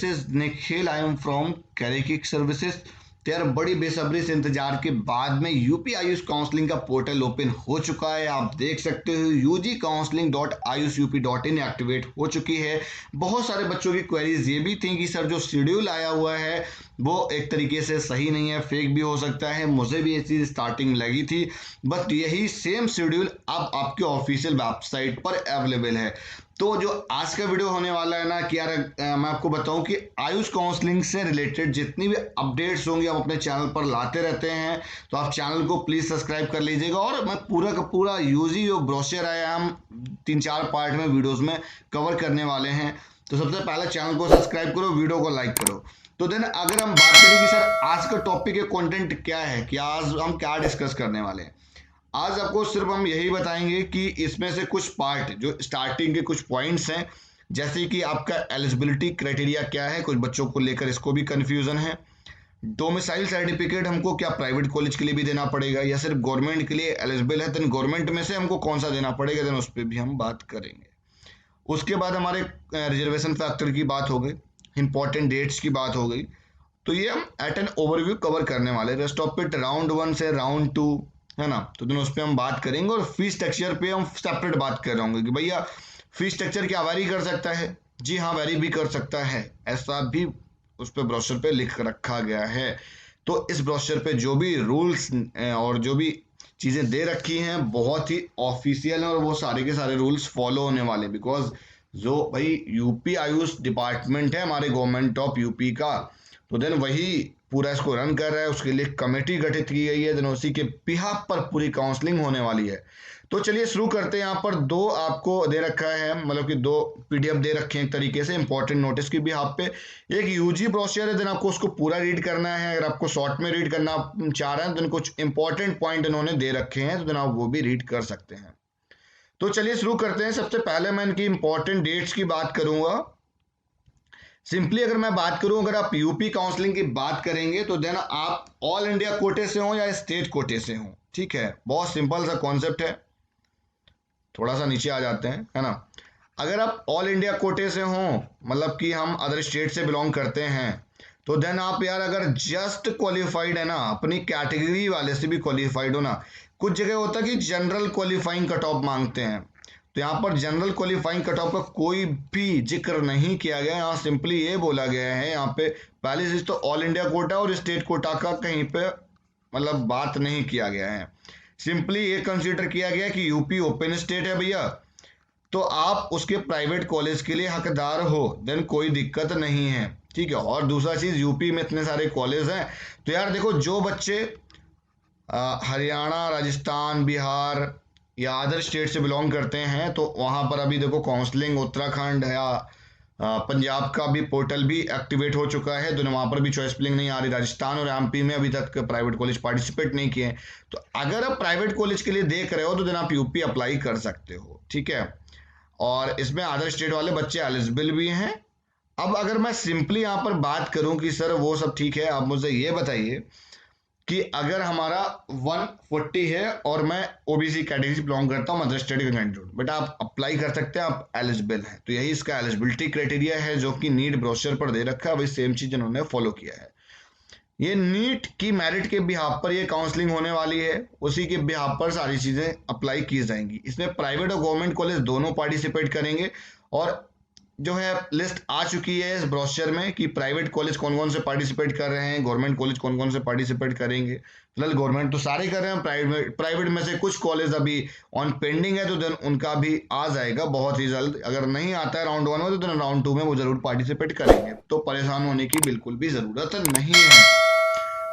is Nikhil, I am from कैरिकिक services. तो यार बड़ी बेसब्री से इंतजार के बाद में यूपी आयुष काउंसलिंग का पोर्टल ओपन हो चुका है। आप देख सकते हो ugcounseling.ayushUP.in एक्टिवेट हो चुकी है। बहुत सारे बच्चों की क्वेरीज ये भी थी कि सर जो शेड्यूल आया हुआ है वो एक तरीके से सही नहीं है, फेक भी हो सकता है। मुझे भी ये चीज़ स्टार्टिंग लगी थी, बट यही सेम शेड्यूल अब आपके ऑफिशियल वेबसाइट पर अवेलेबल है। तो जो आज का वीडियो होने वाला है ना कि यार मैं आपको बताऊं कि आयुष काउंसलिंग से रिलेटेड जितनी भी अपडेट्स होंगी हम अपने चैनल पर लाते रहते हैं, तो आप चैनल को प्लीज़ सब्सक्राइब कर लीजिएगा। और मैं पूरा का पूरा यूजी जो ब्रोशर आया हम 3-4 पार्ट में वीडियोस में कवर करने वाले हैं। तो सबसे पहले चैनल को सब्सक्राइब करो, वीडियो को लाइक करो। तो देन अगर हम बात करें कि सर आज का टॉपिक है, कंटेंट क्या है, कि आज हम क्या डिस्कस करने वाले हैं, आज आपको सिर्फ हम यही बताएंगे कि इसमें से कुछ पार्ट जो स्टार्टिंग के कुछ पॉइंट्स हैं, जैसे कि आपका एलिजिबिलिटी क्राइटेरिया क्या है, कुछ बच्चों को लेकर इसको भी कंफ्यूजन है। डोमिसाइल सर्टिफिकेट हमको क्या प्राइवेट कॉलेज के लिए भी देना पड़ेगा या सिर्फ गवर्नमेंट के लिए एलिजिबल है, देन गवर्नमेंट में से हमको कौन सा देना पड़ेगा, देन उस पर भी हम बात करेंगे। उसके बाद हमारे रिजर्वेशन फैक्टर की बात हो गई, इंपॉर्टेंट डेट्स की बात हो गई। तो ये हम एट एन ओवरव्यू कवर करने वाले। रेस्ट ऑफ इट राउंड 1 से राउंड 2 है ना, तो दोनों उस पर हम बात करेंगे। और फीस स्ट्रक्चर पे हम सेपरेट बात कर रहे होंगे कि भैया फीस स्ट्रक्चर क्या वेरी कर सकता है। जी हाँ, वेरी भी कर सकता है, ऐसा भी उस पर ब्रोशर पे लिख रखा गया है। तो इस ब्रोशर पे जो भी रूल्स और जो भी चीज़ें दे रखी हैं बहुत ही ऑफिशियल हैं और वो सारे के सारे रूल्स फॉलो होने वाले, बिकॉज जो भाई यूपी आयुष डिपार्टमेंट है हमारे गवर्नमेंट ऑफ यूपी का, तो देन वही पूरा इसको रन कर रहा है। उसके लिए कमेटी गठित की गई है, देन उसी के बिहाफ पर पूरी काउंसलिंग होने वाली है। तो चलिए शुरू करते हैं। यहाँ पर दो आपको दे रखा है, मतलब कि 2 पीडीएफ दे रखे हैं एक तरीके से इंपॉर्टेंट नोटिस की बिहाफ पे। एक यूजी ब्रोशर है, देन आपको उसको पूरा रीड करना है। अगर आपको शॉर्ट में रीड करना चाह रहे हैं, देन कुछ इंपॉर्टेंट पॉइंट इन्होंने दे रखे हैं, तो देन आप वो भी रीड कर सकते हैं। तो चलिए शुरू करते हैं। सबसे पहले मैं इनकी इंपॉर्टेंट डेट्स की बात करूंगा। सिंपली अगर मैं बात करूं, अगर आप यूपी काउंसलिंग की बात करेंगे तो देन आप ऑल इंडिया कोटे से हो या स्टेट कोटे से हो, ठीक है। बहुत सिंपल सा कॉन्सेप्ट है। थोड़ा सा नीचे आ जाते हैं, है ना। अगर आप ऑल इंडिया कोटे से हो, मतलब कि हम अदर स्टेट से बिलोंग करते हैं, तो देन आप यार अगर जस्ट क्वालिफाइड है ना, अपनी कैटेगरी वाले से भी क्वालिफाइड हो ना, कुछ जगह होता है कि जनरल क्वालिफाइंग कट ऑफ मांगते हैं, तो यहाँ पर जनरल क्वालिफाइंग कट ऑफ का कोई भी जिक्र नहीं किया गया। यहाँ सिंपली ये बोला गया है, यहाँ पे पहली चीज तो ऑल इंडिया कोटा और स्टेट कोटा का कहीं पे मतलब बात नहीं किया गया है। सिंपली ये कंसीडर किया गया कि यूपी ओपन स्टेट है भैया, तो आप उसके प्राइवेट कॉलेज के लिए हकदार हो, देन कोई दिक्कत नहीं है, ठीक है। और दूसरा चीज, यूपी में इतने सारे कॉलेज हैं, तो यार देखो जो बच्चे हरियाणा, राजस्थान, बिहार या अदर स्टेट से बिलोंग करते हैं, तो वहाँ पर अभी देखो काउंसलिंग उत्तराखंड या पंजाब का भी पोर्टल भी एक्टिवेट हो चुका है, तो वहाँ पर भी चॉइस फिलिंग नहीं आ रही। राजस्थान और एमपी में अभी तक प्राइवेट कॉलेज पार्टिसिपेट नहीं किए हैं। तो अगर आप प्राइवेट कॉलेज के लिए देख रहे हो तो देन आप यूपी अप्लाई कर सकते हो, ठीक है। और इसमें अदर स्टेट वाले बच्चे एलिजिबल भी हैं। अब अगर मैं सिंपली यहाँ पर बात करूँ कि सर वो सब ठीक है, आप मुझे ये बताइए कि अगर हमारा 140 है और मैं ओबीसी कैटेगरी से बिलोंग करता हूँ, मदर स्टेट का कैंडिडेट, बट आप अप्लाई कर सकते हैं, आप एलिजिबल हैं। तो यही इसका एलिजिबिलिटी क्राइटेरिया है जो कि नीट ब्रोशर पर दे रखा है, वही सेम चीज इन्होंने फॉलो किया है। ये नीट की मेरिट के बिहाफ पर ये काउंसलिंग होने वाली है, उसी के बिहाफ पर सारी चीजें अप्लाई की जाएंगी। इसमें प्राइवेट और गवर्नमेंट कॉलेज दोनों पार्टिसिपेट करेंगे। और जो है लिस्ट आ चुकी है इस ब्रोशर में कि प्राइवेट कॉलेज कौन कौन से पार्टिसिपेट कर रहे हैं, गवर्नमेंट कॉलेज कौन कौन से पार्टिसिपेट करेंगे। फिलहाल गवर्नमेंट तो सारे कर रहे हैं, प्राइवेट में से कुछ कॉलेज अभी ऑन पेंडिंग है, तो देन उनका भी आ जाएगा बहुत ही जल्द। अगर नहीं आता है राउंड 1 में, तो देन राउंड 2 में वो जरूर पार्टिसिपेट करेंगे, तो परेशान होने की बिल्कुल भी जरूरत नहीं है।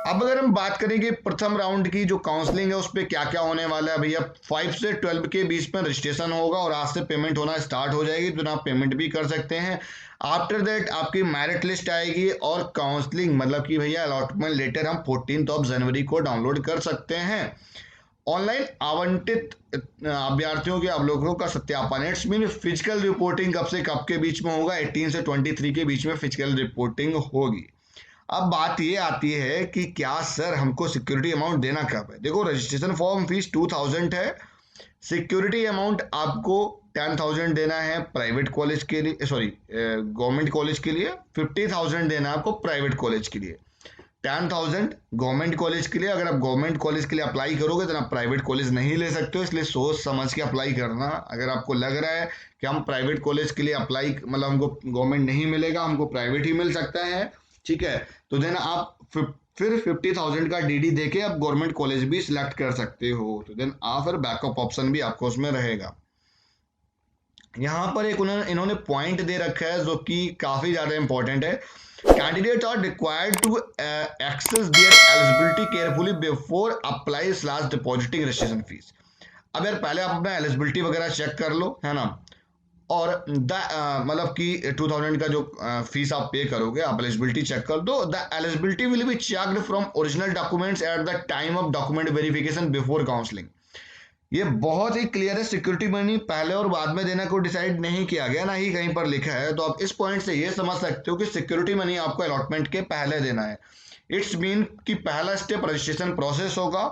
अब अगर हम बात करें कि प्रथम राउंड की जो काउंसलिंग है उस पर क्या क्या होने वाला है भैया, 5 से 12 के बीच में रजिस्ट्रेशन होगा और आज से पेमेंट होना स्टार्ट हो जाएगी, तो आप पेमेंट भी कर सकते हैं। आफ्टर दैट आपकी मेरिट लिस्ट आएगी और काउंसलिंग मतलब कि भैया अलॉटमेंट लेटर हम 14 जनवरी को डाउनलोड कर सकते हैं। ऑनलाइन आवंटित अभ्यर्थियों के अवलोकनों का सत्यापन, इट्स मीन फिजिकल रिपोर्टिंग कब से कब के बीच में होगा, 18 से 23 के बीच में फिजिकल रिपोर्टिंग होगी। अब बात ये आती है कि क्या सर हमको सिक्योरिटी अमाउंट देना कब है। देखो रजिस्ट्रेशन फॉर्म फीस 2000 है, सिक्योरिटी अमाउंट आपको 10,000 देना है प्राइवेट कॉलेज के लिए, सॉरी गवर्नमेंट कॉलेज के लिए, 50,000 देना है आपको प्राइवेट कॉलेज के लिए। 10,000 गवर्नमेंट कॉलेज के लिए, अगर आप गवर्नमेंट कॉलेज के लिए अप्लाई करोगे तो आप प्राइवेट कॉलेज नहीं ले सकते हो, इसलिए सोच समझ के अप्लाई करना। अगर आपको लग रहा है कि हम प्राइवेट कॉलेज के लिए अप्लाई, मतलब हमको गवर्नमेंट नहीं मिलेगा, हमको प्राइवेट ही मिल सकता है, ठीक है, तो देन आप फिर 50,000 का डीडी देके आप गवर्नमेंट कॉलेज भी सिलेक्ट कर सकते हो। तो देन आप फिर बैकअप ऑप्शन भी आपको उसमें रहेगा। यहाँ पर एक इन्होंने पॉइंट दे रखा है जो कि काफी ज्यादा इंपॉर्टेंट है। Candidate are required to access their eligibility carefully before apply slash depositing registration fees. अब यार पहले आप अपना एलिजिबिलिटी वगैरह चेक कर लो, है ना, और मतलब कि 2000 का जो फीस आप पे करोगे, आप एलिजिबिलिटी चेक कर दो। The eligibility will be checked from original documents at the time of document verification before counselling. ये बहुत ही क्लियर है, सिक्योरिटी मनी पहले और बाद में देना को डिसाइड नहीं किया गया, ना ही कहीं पर लिखा है। तो आप इस पॉइंट से ये समझ सकते हो कि सिक्योरिटी मनी आपको अलॉटमेंट के पहले देना है। इट्स मीन कि पहला स्टेप रजिस्ट्रेशन प्रोसेस होगा,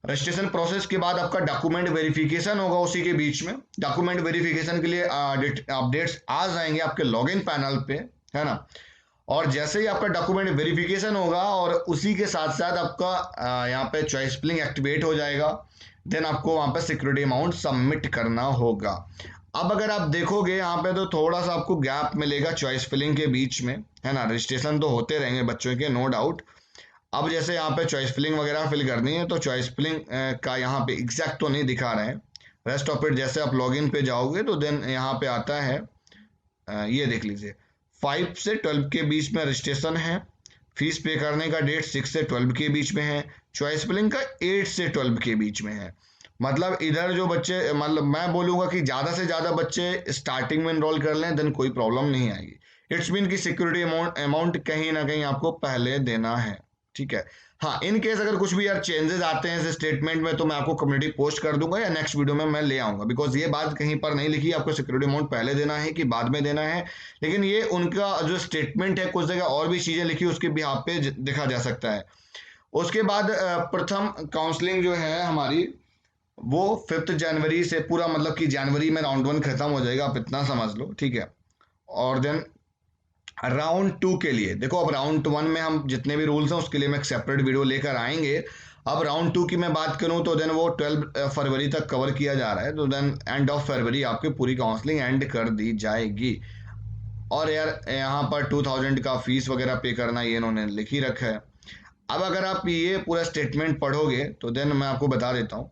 रजिस्ट्रेशन प्रोसेस के बाद आपका डॉक्यूमेंट वेरिफिकेशन होगा, उसी के बीच में डॉक्यूमेंट वेरिफिकेशन के लिए अपडेट्स आ जाएंगे आपके लॉगिन पैनल पे, है ना। और जैसे ही आपका डॉक्यूमेंट वेरिफिकेशन होगा और उसी के साथ साथ आपका यहाँ पे चॉइस फिलिंग एक्टिवेट हो जाएगा, देन आपको वहां पे सिक्योरिटी अमाउंट सबमिट करना होगा। अब अगर आप देखोगे यहाँ पे तो थोड़ा सा आपको गैप मिलेगा चॉइस फिलिंग के बीच में, है ना। रजिस्ट्रेशन तो होते रहेंगे बच्चों के, नो डाउट। अब जैसे यहाँ पे चॉइस फिलिंग वगैरह फिल करनी है तो चॉइस फिलिंग का यहाँ पे एग्जैक्ट तो नहीं दिखा रहे हैं, रेस्ट ऑफ इट जैसे आप लॉगिन पे जाओगे तो देन यहाँ पे आता है, ये देख लीजिए 5 से 12 के बीच में रजिस्ट्रेशन है, फीस पे करने का डेट 6 से 12 के बीच में है, चॉइस फिलिंग का 8 से 12 के बीच में है। मतलब इधर जो बच्चे, मतलब मैं बोलूंगा कि ज्यादा से ज्यादा बच्चे स्टार्टिंग में एनरोल कर लें, देन कोई प्रॉब्लम नहीं आएगी। इट्स मीन कि सिक्योरिटी अमाउंट कहीं ना कहीं आपको पहले देना है, ठीक है। हाँ, इन केस अगर कुछ भी यार चेंजेस आते हैं इस स्टेटमेंट में तो मैं आपको कम्युनिटी पोस्ट कर दूंगा या नेक्स्ट वीडियो में मैं ले आऊंगा, बिकॉज ये बात कहीं पर नहीं लिखी आपको सिक्योरिटी अमाउंट पहले देना है कि बाद में देना है, लेकिन ये उनका जो स्टेटमेंट है कुछ जगह और भी चीजें लिखी उसके बिहाफ पे देखा जा सकता है। उसके बाद प्रथम काउंसलिंग जो है हमारी वो 5 जनवरी से, पूरा मतलब कि जनवरी में राउंड 1 खत्म हो जाएगा, आप इतना समझ लो, ठीक है। और देन राउंड 2 के लिए देखो, अब राउंड 1 में हम जितने भी रूल्स हैं उसके लिए मैं एक सेपरेट वीडियो लेकर आएंगे। अब राउंड 2 की मैं बात करूं तो देन वो 12 फरवरी तक कवर किया जा रहा है, तो देन एंड ऑफ फरवरी आपकी पूरी काउंसलिंग एंड कर दी जाएगी। और यार यहाँ पर 2000 का फीस वगैरह पे करना ये इन्होंने लिख ही रखा है। अब अगर आप ये पूरा स्टेटमेंट पढ़ोगे तो देन मैं आपको बता देता हूँ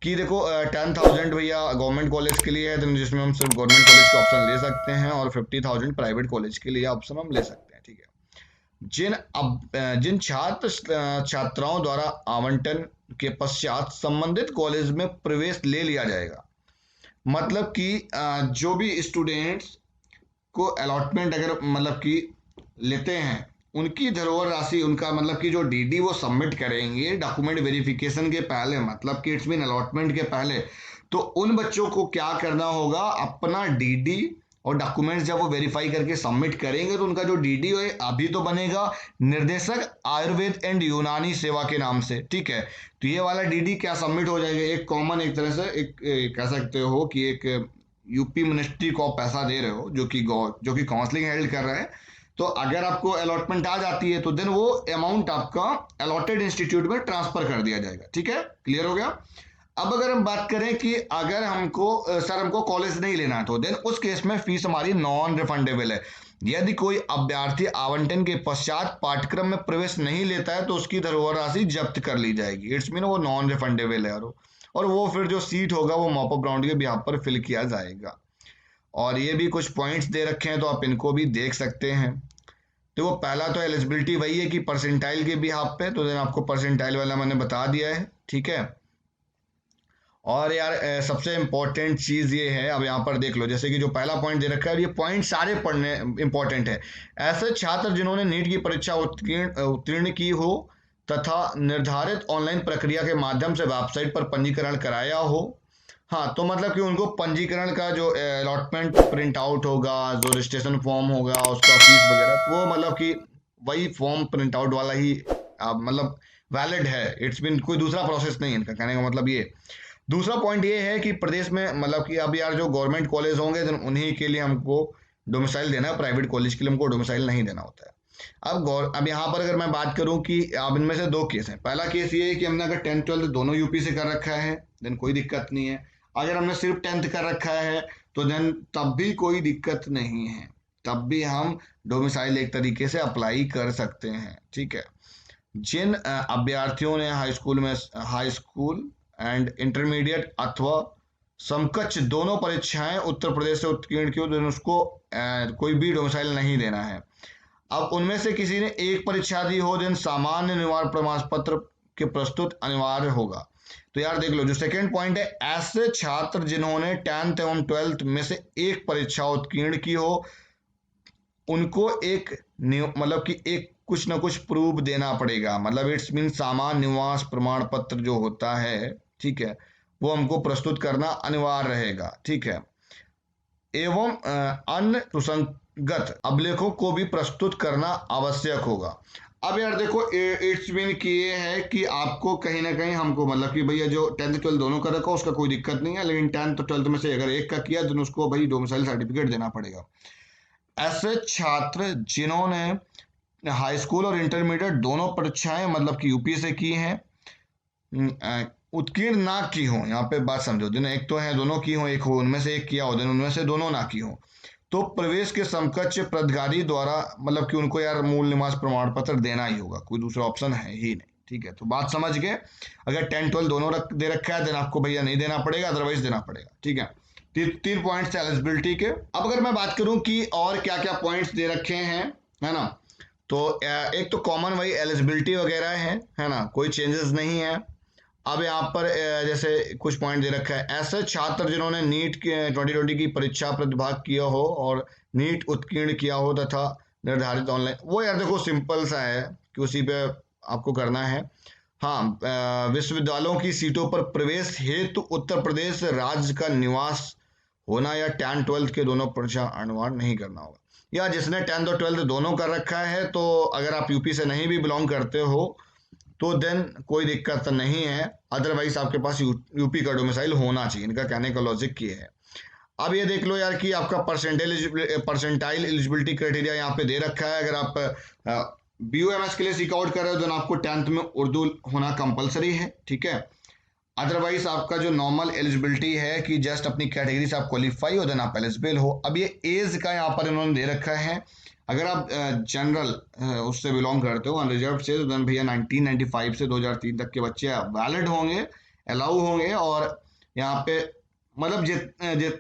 कि देखो 10,000 भैया गवर्नमेंट कॉलेज के लिए है, तो जिसमें हम सिर्फ गवर्नमेंट कॉलेज का ऑप्शन ले सकते हैं, और 50,000 प्राइवेट कॉलेज के लिए ऑप्शन हम ले सकते हैं, ठीक है। जिन छात्राओं द्वारा आवंटन के पश्चात संबंधित कॉलेज में प्रवेश ले लिया जाएगा, मतलब कि जो भी स्टूडेंट्स को अलॉटमेंट अगर मतलब कि लेते हैं, उनकी धरोहर राशि, उनका मतलब कि जो डीडी वो सबमिट करेंगे डॉक्यूमेंट वेरिफिकेशन के पहले, मतलब कि इट्स मीन अलॉटमेंट के पहले, तो उन बच्चों को क्या करना होगा, अपना डीडी और डॉक्यूमेंट्स जब वो वेरीफाई करके सबमिट करेंगे तो उनका जो डीडी है अभी तो बनेगा निर्देशक आयुर्वेद एंड यूनानी सेवा के नाम से, ठीक है। तो ये वाला डीडी क्या सबमिट हो जाएगा, एक कॉमन, एक तरह से एक कह सकते हो कि एक यूपी मिनिस्ट्री को आप पैसा दे रहे हो जो कि काउंसलिंग हेल्ड कर रहे हैं, तो अगर आपको अलॉटमेंट आ जाती है तो देन वो अमाउंट आपका अलॉटेड इंस्टीट्यूट में ट्रांसफर कर दिया जाएगा, ठीक है। क्लियर हो गया। अब अगर हम बात करें कि अगर हमको कॉलेज नहीं लेना है तो देन उस केस में फीस हमारी नॉन रिफंडेबल है। यदि कोई अभ्यर्थी आवंटन के पश्चात पाठ्यक्रम में प्रवेश नहीं लेता है तो उसकी धरोहर राशि जब्त कर ली जाएगी। इट्स मीन वो नॉन रिफंडेबल है, और वो फिर जो सीट होगा वो मॉप अप राउंड के बिहाफ पर फिल किया जाएगा। और ये भी कुछ पॉइंट्स दे रखे हैं तो आप इनको भी देख सकते हैं। तो वो पहला तो एलिजिबिलिटी वही है कि परसेंटाइल के बिहाफ पे, तो देन आपको परसेंटाइल वाला मैंने बता दिया है, ठीक है। और यार सबसे इंपॉर्टेंट चीज ये है, अब यहाँ पर देख लो, जैसे कि जो पहला पॉइंट दे रखा है, ये पॉइंट सारे पढ़ने इंपॉर्टेंट है। ऐसे छात्र जिन्होंने नीट की परीक्षा उत्तीर्ण की हो तथा निर्धारित ऑनलाइन प्रक्रिया के माध्यम से वेबसाइट पर पंजीकरण कराया हो, हाँ, तो मतलब कि उनको पंजीकरण का जो अलॉटमेंट प्रिंट आउट होगा, जो रजिस्ट्रेशन फॉर्म होगा, उसका फीस वगैरह, तो वो मतलब कि वही फॉर्म प्रिंट आउट वाला ही मतलब वैलिड है। इट्स मीन कोई दूसरा प्रोसेस नहीं है इनका, कहने का मतलब ये। दूसरा पॉइंट ये है कि प्रदेश में मतलब कि अब यार जो गवर्नमेंट कॉलेज होंगे तो उन्हीं के लिए हमको डोमिसाइल देना है, प्राइवेट कॉलेज के लिए हमको डोमिसाइल नहीं देना होता है। अब यहाँ पर अगर मैं बात करूं कि अब इनमें से दो केस हैं। पहला केस ये है कि हमने अगर 10th 12th दोनों यूपी से कर रखा है देन कोई दिक्कत नहीं है। अगर हमने सिर्फ 10th कर रखा है तो देन तब भी कोई दिक्कत नहीं है, तब भी हम डोमिसाइल एक तरीके से अप्लाई कर सकते हैं। ठीक है, जिन अभ्यर्थियों ने हाई स्कूल एंड इंटरमीडिएट अथवा समकक्ष दोनों परीक्षाएं उत्तर प्रदेश से उत्तीर्ण की हो, उसको कोई भी डोमिसाइल नहीं देना है। अब उनमें से किसी ने एक परीक्षा दी हो दिन सामान्य निवारण प्रमाण पत्र के प्रस्तुत अनिवार्य होगा। तो यार देख लो, जो सेकंड पॉइंट है, ऐसे छात्र जिन्होंने 10th एवं 12th में से एक परीक्षा उत्तीर्ण की हो उनको एक मतलब कि एक कुछ ना कुछ प्रूफ देना पड़ेगा। मतलब इट्स मीन सामान्य निवास प्रमाण पत्र जो होता है, ठीक है, वो हमको प्रस्तुत करना अनिवार्य रहेगा। ठीक है, एवं अन्य सुसंगत अभिलेखों को भी प्रस्तुत करना आवश्यक होगा। अब यार देखो, इट्स मीन कि ये है कि आपको कहीं ना कहीं हमको मतलब कि भैया जो 10th 12th दोनों का रखा उसका कोई दिक्कत नहीं है, लेकिन 10th 12th में से अगर एक का किया तो उसको भाई डोमिसाइल सर्टिफिकेट देना पड़ेगा। ऐसे छात्र जिन्होंने हाई स्कूल और इंटरमीडिएट दोनों परीक्षाएं मतलब कि यूपी से की हैं, उत्कीर्ण ना की हो, यहाँ पे बात समझो, दिन एक तो है दोनों की हो, एक हो उनमें से एक किया हो, दिन उनमें से दोनों ना की हो, तो प्रवेश के समकक्ष प्राधिकारी द्वारा मतलब कि उनको यार मूल निवास प्रमाण पत्र देना ही होगा, कोई दूसरा ऑप्शन है ही नहीं। ठीक है, तो बात समझ गए। अगर 10th 12th दोनों दे रखा है देन आपको भैया नहीं देना पड़ेगा, अदरवाइज देना पड़ेगा। ठीक है, तीन पॉइंट्स एलिजिबिलिटी के। अब अगर मैं बात करूं कि और क्या क्या पॉइंट्स दे रखे हैं, है ना, तो एक तो कॉमन वही एलिजिबिलिटी वगैरह है ना, कोई चेंजेस नहीं है। अब यहाँ पर जैसे कुछ पॉइंट दे रखा है, ऐसे छात्र जिन्होंने नीट के 2020 की परीक्षा प्रतिभाग किया हो और नीट उत्कीर्ण किया हो तथा निर्धारित ऑनलाइन, वो यार देखो सिंपल सा है कि उसी पे आपको करना है। हाँ, विश्वविद्यालयों की सीटों पर प्रवेश हेतु उत्तर प्रदेश राज्य का निवास होना या 10th 12th के दोनों परीक्षा अनिवार्य नहीं करना होगा। या जिसने 10th और 12th दोनों कर रखा है, तो अगर आप यूपी से नहीं भी बिलोंग करते हो तो देन कोई दिक्कत नहीं है, अदरवाइज आपके पास यूपी का डोमिसाइल होना चाहिए। इनका कहने का लॉजिक ये है। अब ये देख लो यार कि आपका परसेंटाइल एलिजिबिलिटी क्राइटेरिया यहाँ पे दे रखा है। अगर आप BUMS के लिए सीक आउट कर रहे हो तो आपको 10th में उर्दू होना कंपलसरी है। ठीक है, अदरवाइज आपका जो नॉर्मल एलिजिबिलिटी है कि जस्ट अपनी कैटेगरी से आप क्वालिफाई हो देन आप एलिजिबल हो। अब ये एज का यहाँ पर इन्होंने दे रखा है, अगर आप जनरल उससे बिलोंग करते हो अनरिजर्व से, तो देन भैया 1995 से 2003 तक के बच्चे वैलिड होंगे, अलाउ होंगे। और यहाँ पे मतलब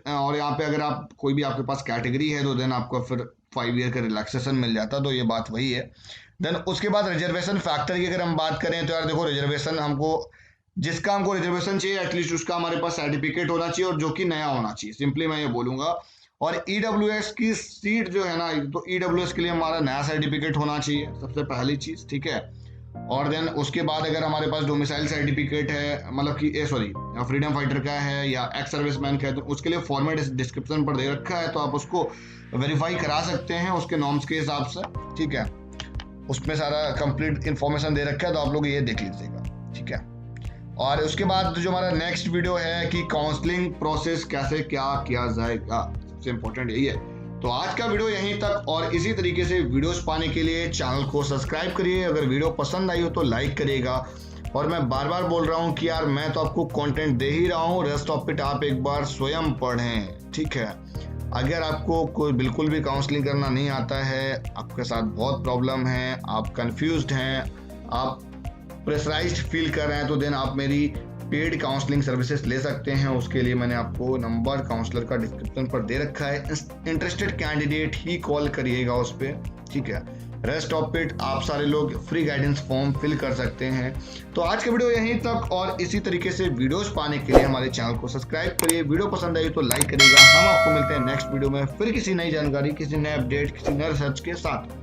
और यहाँ पे अगर आप कोई भी आपके पास कैटेगरी है तो देन आपको फिर 5 ईयर का रिलैक्सेशन मिल जाता, तो ये बात वही है। देन उसके बाद रिजर्वेशन फैक्टर की अगर हम बात करें तो यार देखो, रिजर्वेशन हमको जिसका हमको रिजर्वेशन चाहिए एटलीस्ट उसका हमारे पास सर्टिफिकेट होना चाहिए और जो कि नया होना चाहिए, सिंपली मैं ये बोलूंगा। और EWS की सीट जो है ना, तो EWS के लिए हमारा नया सर्टिफिकेट होना चाहिए सबसे पहली चीज। ठीक है, और देन उसके बाद अगर हमारे पास डोमिसाइल सर्टिफिकेट है, मतलब कि फ्रीडम फाइटर का है या एक्स सर्विसमैन का है, तो उसके लिए फॉर्मेट डिस्क्रिप्शन पर दे रखा है, तो आप उसको वेरीफाई करा सकते हैं उसके नॉर्म्स के हिसाब से। ठीक है, उसमें सारा कंप्लीट इंफॉर्मेशन दे रखा है, तो आप लोग ये देख लीजिएगा। ठीक है, और उसके बाद जो हमारा नेक्स्ट वीडियो है कि काउंसलिंग प्रोसेस कैसे क्या किया जाएगा, सबसे इंपॉर्टेंट यही है। तो आज का वीडियो यहीं तक, और इसी तरीके से वीडियोस पाने के लिए चैनल को सब्सक्राइब करिए। अगर वीडियो पसंद आई हो तो लाइक करिएगा। और मैं बार बार बोल रहा हूँ कि यार मैं तो आपको कंटेंट दे ही रहा हूँ, रेस्ट ऑफ इट आप एक बार स्वयं पढ़ें। ठीक है, अगर आपको कोई बिल्कुल भी काउंसलिंग करना नहीं आता है, आपके साथ बहुत प्रॉब्लम है, आप कंफ्यूज्ड हैं, आप प्रेशराइज्ड फील कर रहे हैं, तो देन आप मेरी पेड काउंसलिंग सर्विसेज ले सकते हैं। उसके लिए मैंने आपको नंबर काउंसलर का डिस्क्रिप्शन पर दे रखा है, इंटरेस्टेड कैंडिडेट ही कॉल करिएगा उस पर। ठीक है, रेस्ट ऑफ इट आप सारे लोग फ्री गाइडेंस फॉर्म फिल कर सकते हैं। तो आज का वीडियो यहीं तक, और इसी तरीके से वीडियोस पाने के लिए हमारे चैनल को सब्सक्राइब करिए। वीडियो पसंद आई तो लाइक करिएगा। हम आपको मिलते हैं नेक्स्ट वीडियो में फिर किसी नई जानकारी, किसी नए अपडेट, किसी नए रिसर्च के साथ।